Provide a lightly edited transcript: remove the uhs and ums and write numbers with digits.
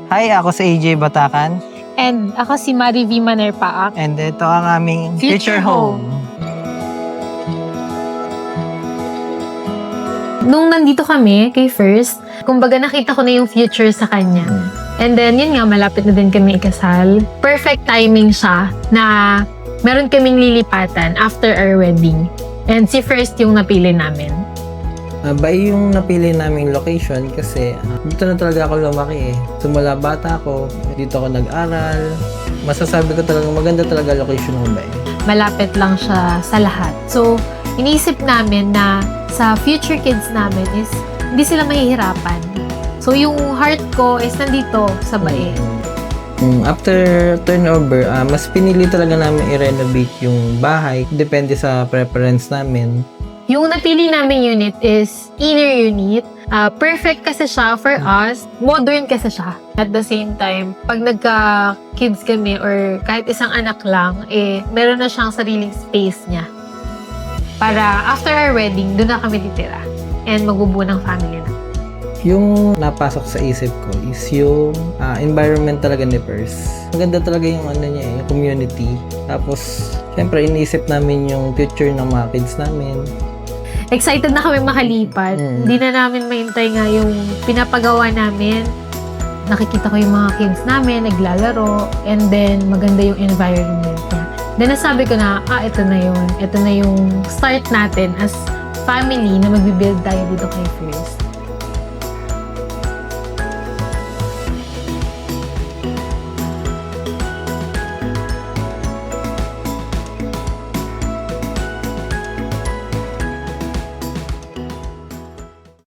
Hi, ako si AJ Batakan. And ako si Mari V. Manerpaak. And ito ang aming future home. Nung nandito kami kay First, kumbaga nakita ko na yung future sa kanya. And then, yun nga, malapit na din kami ikasal. Perfect timing siya na meron kaming lilipatan after our wedding. And si First yung napili namin. Bay yung napili naming location kasi dito na talaga ako lumaki eh. Simula bata ako, dito ako nag-aral. Masasabi ko talaga maganda talaga location ng Bay. Malapit lang siya sa lahat. So, iniisip namin na sa future kids namin is hindi sila mahihirapan. So, yung heart ko is nandito sa Bae. After turnover, mas pinili talaga namin i-renovate yung bahay. Depende sa preference namin. Yung napili namin unit is inner unit. Perfect kasi siya for us. Modern kasi siya. At the same time, pag nagka-kids kami or kahit isang anak lang, meron na siyang sariling space niya. Para after our wedding, doon na kami titira. And magbubuo ng family na. Yung napasok sa isip ko is yung environment talaga ni Pers. Maganda talaga yung niya, yung community. Tapos, syempre, iniisip namin yung future ng mga kids namin. Excited na kami makalipat. Hindi na namin mahintay nga yung pinapagawa namin. Nakikita ko yung mga kids namin, naglalaro, and then maganda yung environment niya. Then nasabi ko na, ito na yun. Ito na yung start natin as family na magbibuild tayo dito kay First.